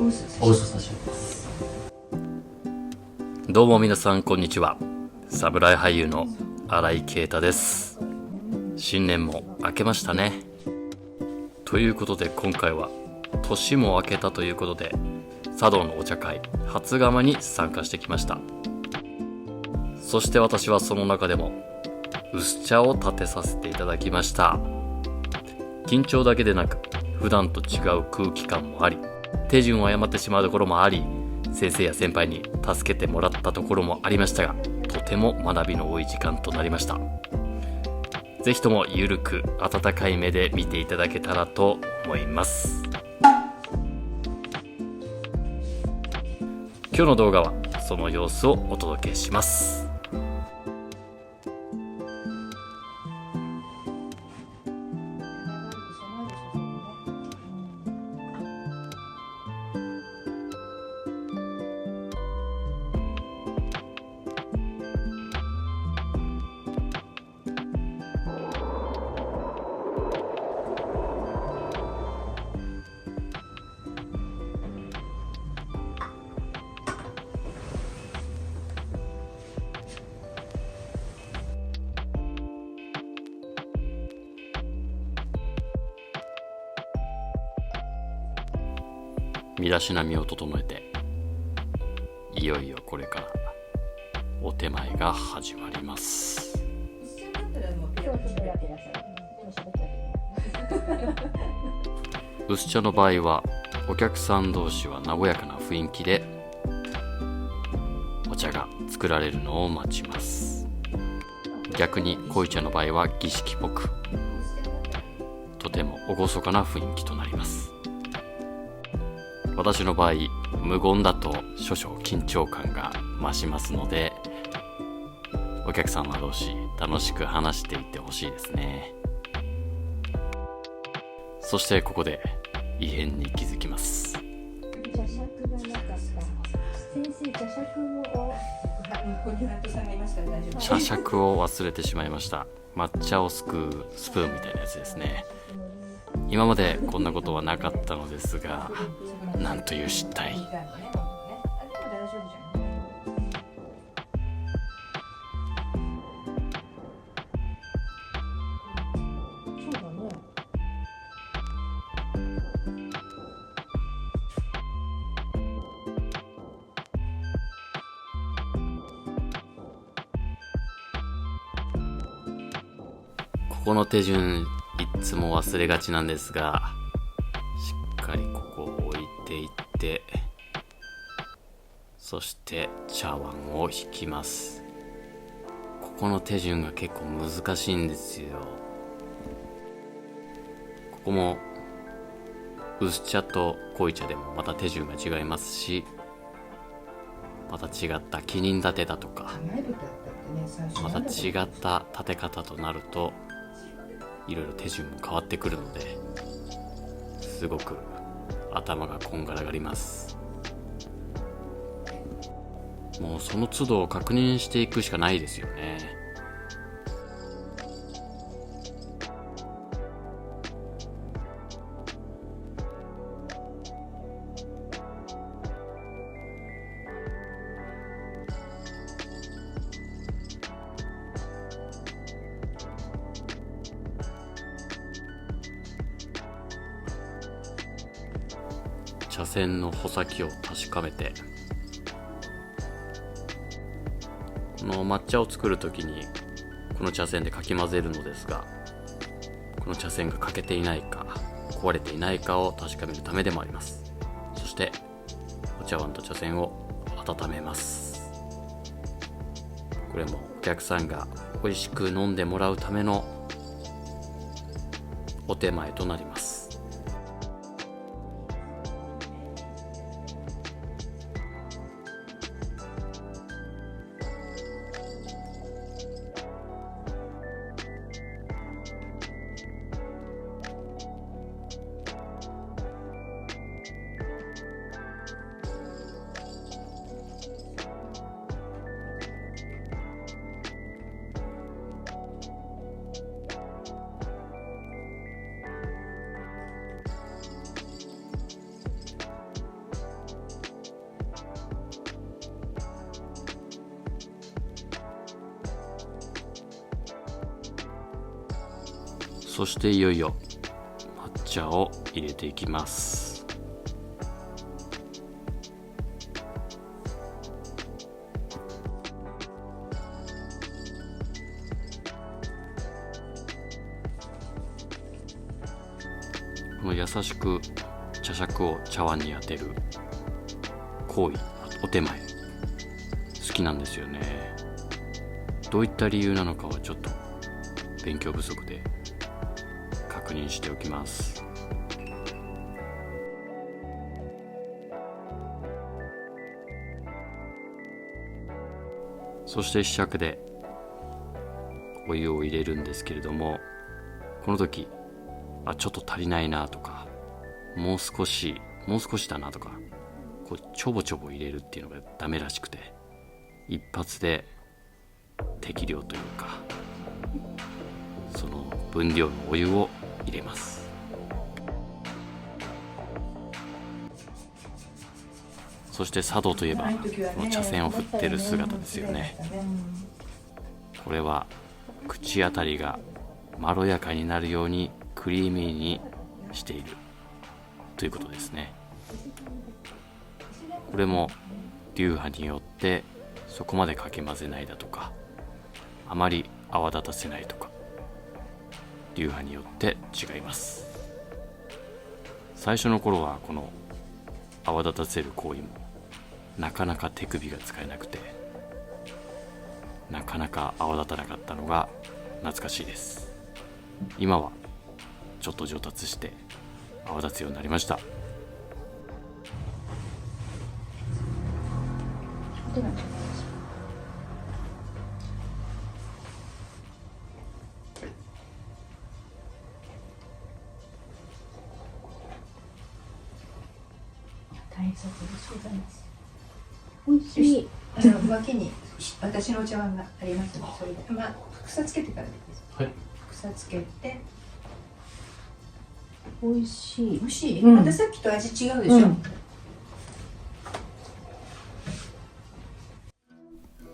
お嘘差し上げます。どうも皆さんこんにちは。侍俳優の新井啓太です。新年も明けましたね。ということで今回は年も明けたということで茶道のお茶会初釜に参加してきました。そして私はその中でも薄茶を立てさせていただきました。緊張だけでなく普段と違う空気感もあり、手順を誤ってしまうところもあり、先生や先輩に助けてもらったところもありましたが、とても学びの多い時間となりました。ぜひともゆるく温かい目で見ていただけたらと思います。今日の動画はその様子をお届けします。身だしなみを整えて、いよいよこれからお手前が始まります。薄茶の場合はお客さん同士は和やかな雰囲気でお茶が作られるのを待ちます。逆に濃茶の場合は儀式っぽくとても厳かな雰囲気となります。私の場合無言だと少々緊張感が増しますので、お客様同士楽しく話していってほしいですね。そしてここで異変に気づきます。茶杓を忘れてしまいました。抹茶をすくうスプーンみたいなやつですね。今までこんなことはなかったのですが、なんという失態。ここの手順いつも忘れがちなんですが、しっかりここを置いていって、そして茶碗を引きます。ここの手順が結構難しいんですよ。ここも薄茶と濃茶でもまた手順が違いますし、また違った木に立てだとか、また違った立て方となるといろいろ手順も変わってくるので、すごく頭がこんがらがります。もうその都度を確認していくしかないですよね。茶筅の穂先を確かめて、この抹茶を作るときにこの茶筅でかき混ぜるのですが、この茶筅が欠けていないか壊れていないかを確かめるためでもあります。そしてお茶碗と茶筅を温めます。これもお客さんが美味しく飲んでもらうためのお手前となります。そしていよいよ抹茶を入れていきます。この優しく茶杓を茶碗に当てる行為、お手前好きなんですよね。どういった理由なのかはちょっと勉強不足で確認しておきます。そして試着でお湯を入れるんですけれども、この時ちょっと足りないなとか、もう少しだなとか、こうちょぼちょぼ入れるっていうのがダメらしくて、一発で適量というかその分量のお湯を入れます。そして茶道といえばこの茶筅を振ってる姿ですよね。これは口当たりがまろやかになるようにクリーミーにしているということですね。これも流派によってそこまでかき混ぜないだとか、あまり泡立たせないとか、流派によって違います。最初の頃はこの泡立たせる行為もなかなか手首が使えなくて、なかなか泡立たなかったのが懐かしいです。今はちょっと上達して泡立つようになりました。大変そうですございます。美味しい。脇に私のお茶碗がありますので、それで草つけてからでいいです。はい。草つけて。美味しい。美味しい。うんまたさっきと味違うでしょ。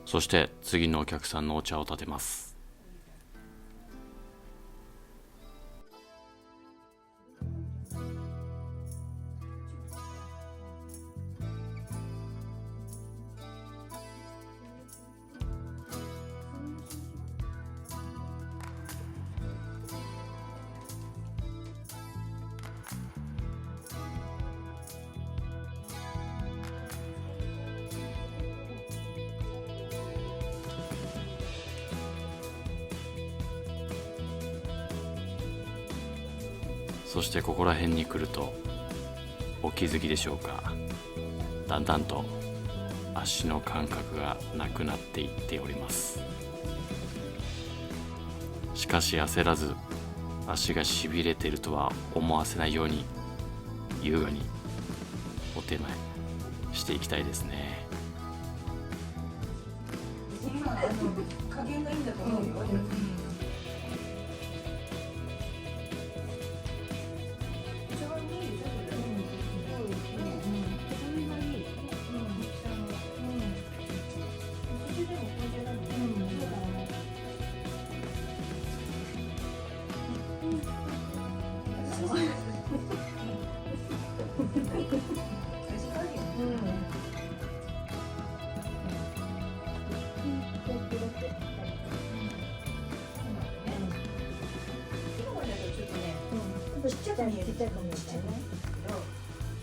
そして次のお客さんのお茶を立てます。そしてここら辺に来るとお気づきでしょうか、だんだんと足の感覚がなくなっていっております。しかし焦らず、足がしびれているとは思わせないように優雅にお手前していきたいですね。今加減がいいんだと思うよ。ちっちゃく見える。ちっちゃく見えるね。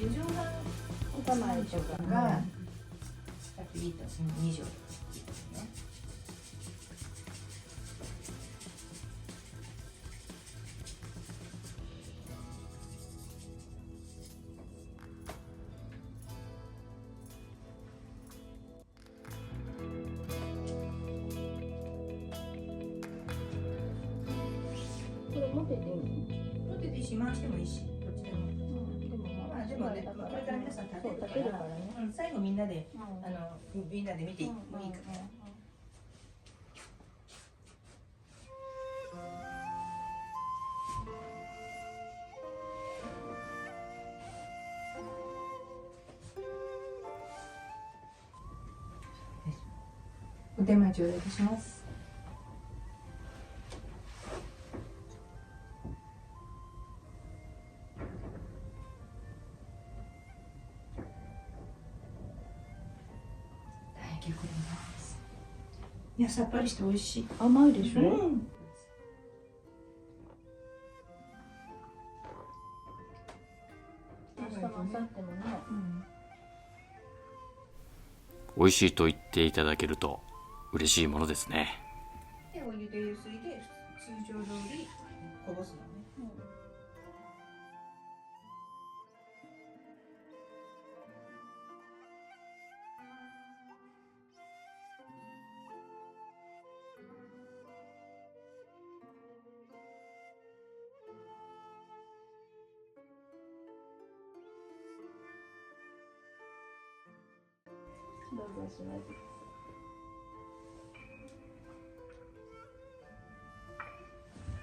余剰が3畳とかがいいと2畳ですね。これ持ってていいの？持ってていいし回してもいいし、どっちでも。でもね、これから皆さん食べるからね。最後みんなでみんなで見てもいいから。お手間頂戴いたします。結局でございます。いや、さっぱりして美味しい。甘いでしょ。うん。明日も明後日もね。美味しいと言っていただけると嬉しいものですね。で、お湯でゆすいで通常通りこぼすのね。どうぞします。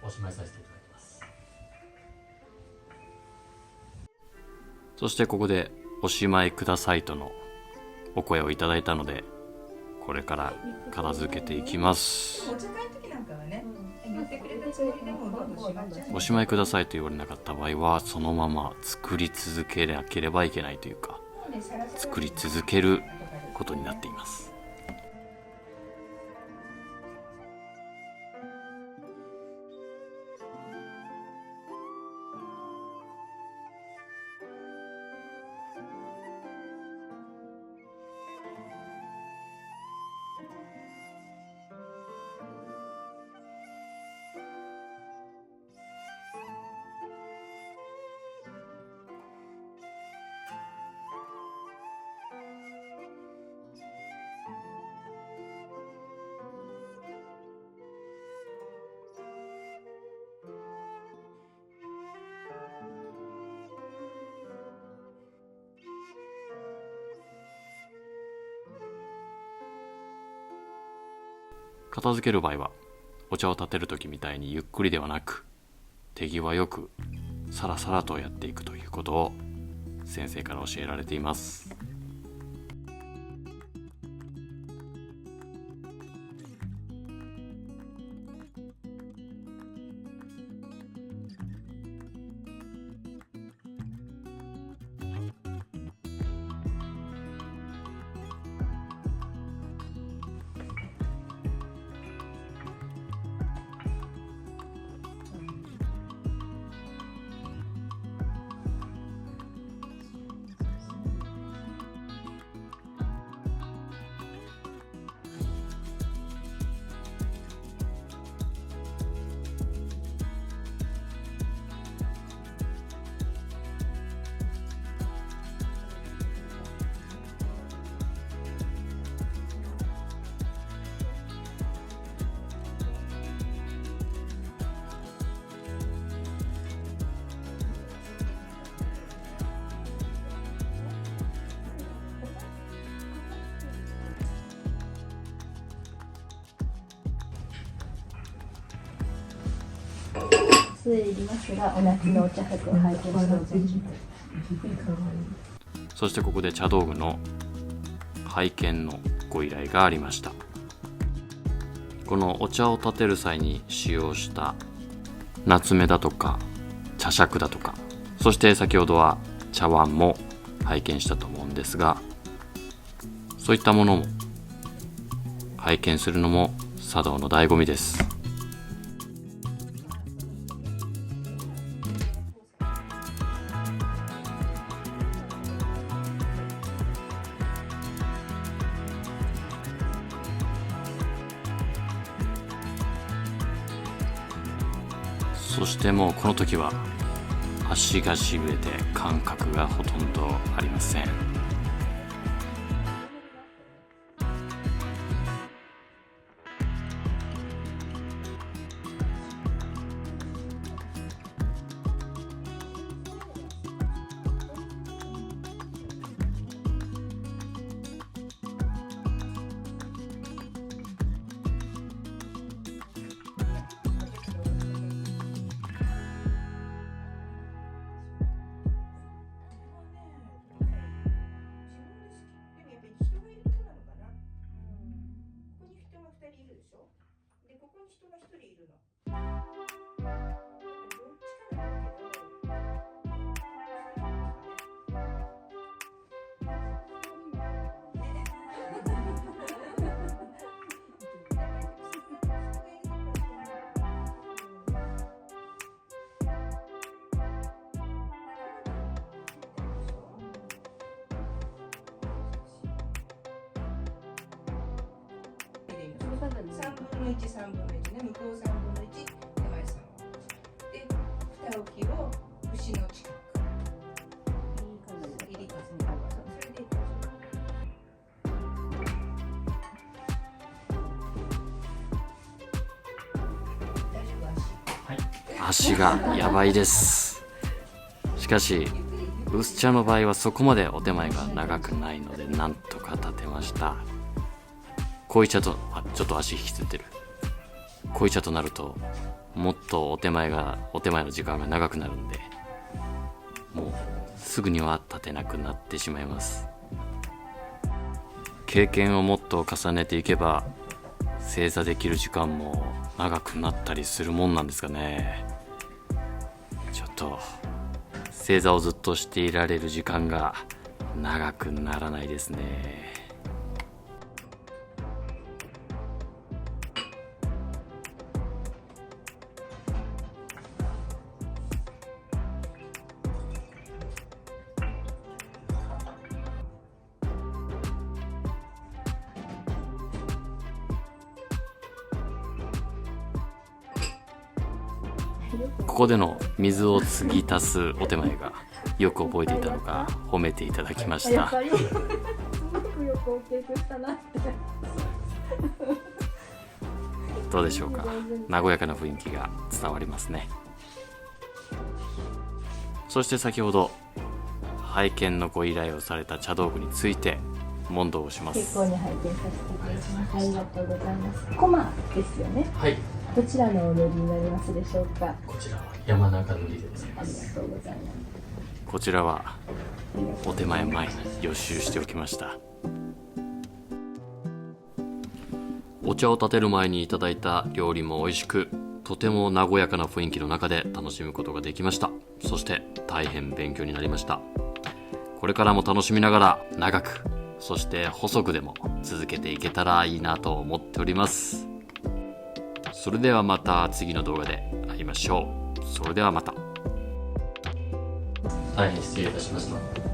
おしまいさせていただきます。そしてここでおしまいくださいとのお声をいただいたので、これから片付けていきます。お茶会の時なんかはね、言ってくれたつもりでもどんどんしまっちゃう。おしまいくださいと言われなかった場合は、そのまま作り続けなければいけないというか、作り続けることになっています。片付ける場合は、お茶を立てる時みたいにゆっくりではなく、手際よくさらさらとやっていくということを先生から教えられています。失礼入りますが、お夏のお茶服を拝見しております。そしてここで茶道具の拝見のご依頼がありました。このお茶を立てる際に使用した夏目だとか茶杓だとか、そして先ほどは茶碗も拝見したと思うんですが、そういったものも拝見するのも茶道の醍醐味です。そしてもうこの時は足がしびれて感覚がほとんどありません。方に3分の1、3分の1ね、向こう3分の1、手前3を。で、蓋置きを節の近く。入りますね。それで大丈夫足。足がやばいです。しかし薄茶の場合はそこまでお手前が長くないのでなんとか立てました。濃い茶とちょっと足引きついてる。濃い茶となるともっとお手前の時間が長くなるんで、もうすぐには立てなくなってしまいます。経験をもっと重ねていけば正座できる時間も長くなったりするもんなんですかね。ちょっと正座をずっとしていられる時間が長くならないですね。ここでの水を継ぎ足すお手前がよく覚えていたのか褒めていただきました。やっぱりすごくよく大きくしたなって。どうでしょうか。和やかな雰囲気が伝わりますね。そして先ほど拝見のご依頼をされた茶道具について問答をします。結構に拝見させていただきます。ありがとうございます。コマですよね。はい、どちらのお塗りになりますでしょうか。こちらは山中塗りでございまありす。がとうございます。こちらはお手前前に予習しておきました。お茶を立てる前にいただいた料理も美味しく、とても和やかな雰囲気の中で楽しむことができました。そして大変勉強になりました。これからも楽しみながら長く、そして細くでも続けていけたらいいなと思っております。それではまた次の動画で会いましょう。それではまた。大変失礼いたしました。